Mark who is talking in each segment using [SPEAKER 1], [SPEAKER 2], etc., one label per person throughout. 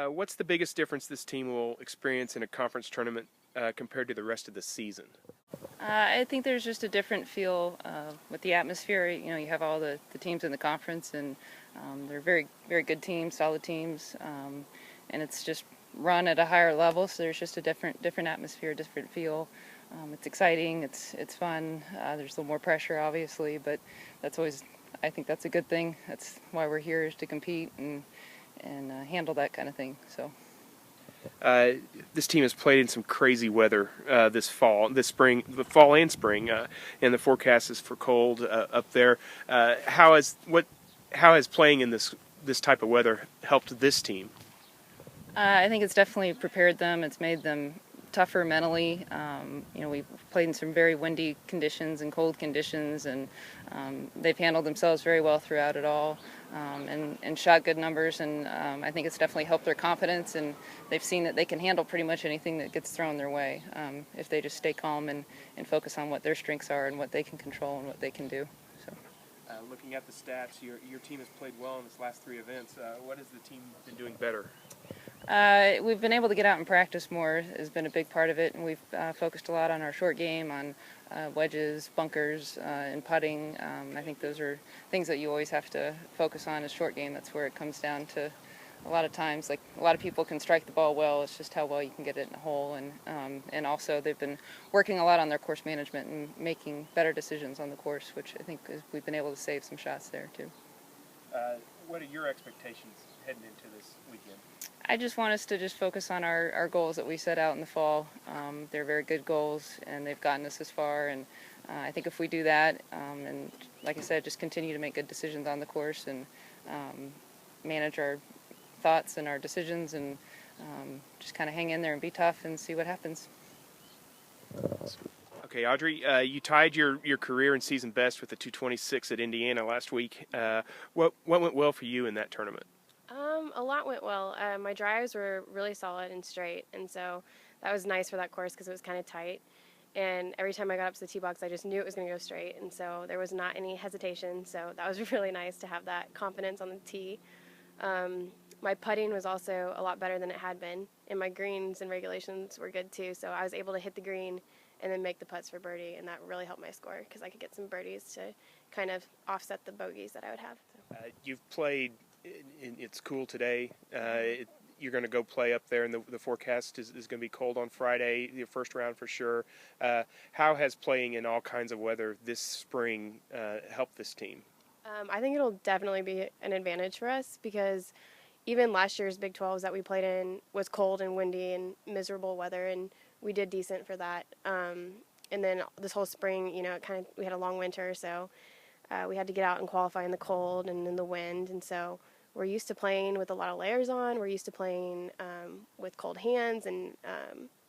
[SPEAKER 1] What's the biggest difference this team will experience in a conference tournament compared to the rest of the season?
[SPEAKER 2] I think there's just a different feel with the atmosphere. You know, you have all the teams in the conference, and they're very, very good teams, solid teams, and it's just run at a higher level. So there's just a different atmosphere, different feel. It's exciting. It's fun. There's a little more pressure, obviously, but that's always. I think that's a good thing. That's why we're here, is to compete and handle that kind of thing. So.
[SPEAKER 1] This team has played in some crazy weather this spring, the fall and spring, and the forecast is for cold up there. How has playing in this type of weather helped this team?
[SPEAKER 2] I think it's definitely prepared them. It's made them tougher mentally. You know, we've played in some very windy conditions and cold conditions, and they've handled themselves very well throughout it all, and shot good numbers. And I think it's definitely helped their confidence, and they've seen that they can handle pretty much anything that gets thrown their way if they just stay calm and focus on what their strengths are and what they can control and what they can do. So.
[SPEAKER 1] Looking at the stats, your team has played well in this last three events. What has the team been doing better?
[SPEAKER 2] We've been able to get out and practice more has been a big part of it, and we've focused a lot on our short game, on wedges, bunkers, and putting. I think those are things that you always have to focus on as short game. That's where it comes down to a lot of times. Like, a lot of people can strike the ball well, it's just how well you can get it in a hole. And also they've been working a lot on their course management and making better decisions on the course, which I think we've been able to save some shots there too.
[SPEAKER 1] What are your expectations heading into this weekend?
[SPEAKER 2] I just want us to just focus on our goals that we set out in the fall. They're very good goals, and they've gotten us this far. And I think if we do that, and like I said, just continue to make good decisions on the course and manage our thoughts and our decisions, and just kind of hang in there and be tough and see what happens.
[SPEAKER 1] Okay, Audrey, you tied your career and season best with the 226 at Indiana last week. What went well for you in that tournament?
[SPEAKER 3] A lot went well. My drives were really solid and straight, and so that was nice for that course because it was kind of tight. And every time I got up to the tee box, I just knew it was going to go straight, and so there was not any hesitation. So that was really nice to have that confidence on the tee. My putting was also a lot better than it had been, and my greens and regulations were good too. So I was able to hit the green and then make the putts for birdie, and that really helped my score because I could get some birdies to kind of offset the bogeys that I would have. So.
[SPEAKER 1] You've played. It's cool today. You're going to go play up there, and the forecast is going to be cold on Friday, your first round for sure. How has playing in all kinds of weather this spring helped this team?
[SPEAKER 3] I think it'll definitely be an advantage for us because even last year's Big 12s that we played in was cold and windy and miserable weather, and we did decent for that. And then this whole spring, you know, we had a long winter, so we had to get out and qualify in the cold and in the wind, and so we're used to playing with a lot of layers on. We're used to playing with cold hands and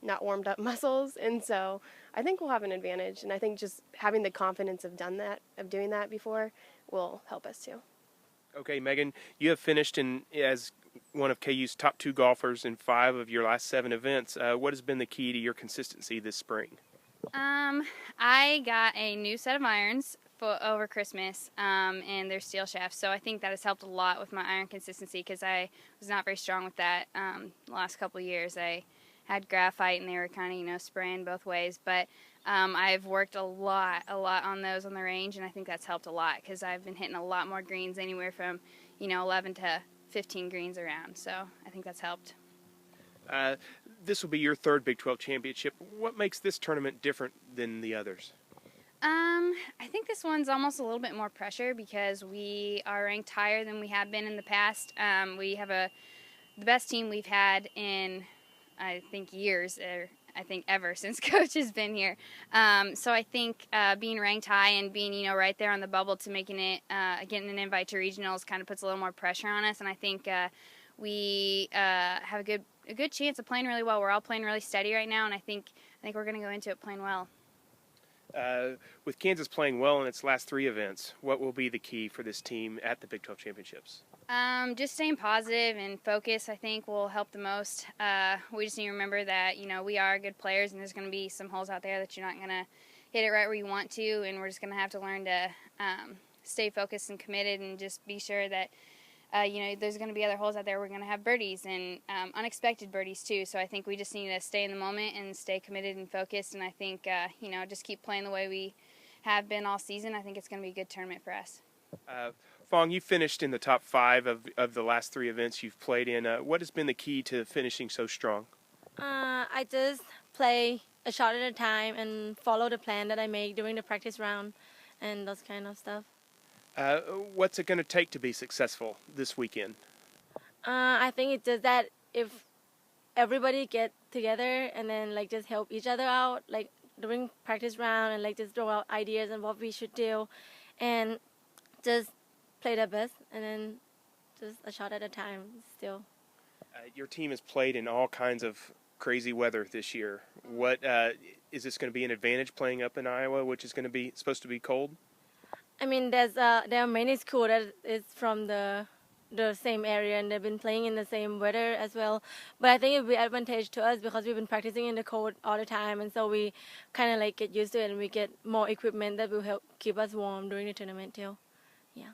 [SPEAKER 3] not warmed up muscles, and so I think we'll have an advantage. And I think just having the confidence of doing that before will help us too.
[SPEAKER 1] Okay, Megan, you have finished as one of KU's top 2 golfers in 5 of your last 7 events. What has been the key to your consistency this spring?
[SPEAKER 4] I got a new set of irons over Christmas, and they're steel shafts, so I think that has helped a lot with my iron consistency because I was not very strong with that the last couple of years. I had graphite, and they were kind of spraying both ways, but I've worked a lot on those on the range, and I think that's helped a lot because I've been hitting a lot more greens, anywhere from 11 to 15 greens around, so I think that's helped.
[SPEAKER 1] This will be your 3rd Big 12 championship. What makes this tournament different than the others?
[SPEAKER 4] I think this one's almost a little bit more pressure because we are ranked higher than we have been in the past. We have the best team we've had in, I think, years, or I think ever since Coach has been here. So I think being ranked high and being, right there on the bubble to getting an invite to regionals kind of puts a little more pressure on us. And I think we have a good chance of playing really well. We're all playing really steady right now, and I think we're going to go into it playing well.
[SPEAKER 1] With Kansas playing well in its last 3 events, what will be the key for this team at the Big 12 Championships?
[SPEAKER 4] Just staying positive and focus, I think, will help the most. We just need to remember that, we are good players, and there's going to be some holes out there that you're not going to hit it right where you want to, and we're just going to have to learn to stay focused and committed and just be sure that there's going to be other holes out there. We're going to have birdies and unexpected birdies too. So I think we just need to stay in the moment and stay committed and focused. And I think, just keep playing the way we have been all season. I think it's going to be a good tournament for us.
[SPEAKER 1] Fong, you finished in the top 5 of the last 3 events you've played in. What has been the key to finishing so strong?
[SPEAKER 5] I just play a shot at a time and follow the plan that I make during the practice round and those kind of stuff.
[SPEAKER 1] What's it going to take to be successful this weekend?
[SPEAKER 5] I think it's just that if everybody get together and then just help each other out during practice round and just throw out ideas on what we should do and just play their best and then just a shot at a time still.
[SPEAKER 1] Your team has played in all kinds of crazy weather this year. What is this going to be an advantage playing up in Iowa, which is going to be supposed to be cold?
[SPEAKER 5] I mean, there are many schools that is from the same area and they've been playing in the same weather as well. But I think it would be an advantage to us because we've been practicing in the cold all the time, and so we kind of get used to it and we get more equipment that will help keep us warm during the tournament too. Yeah.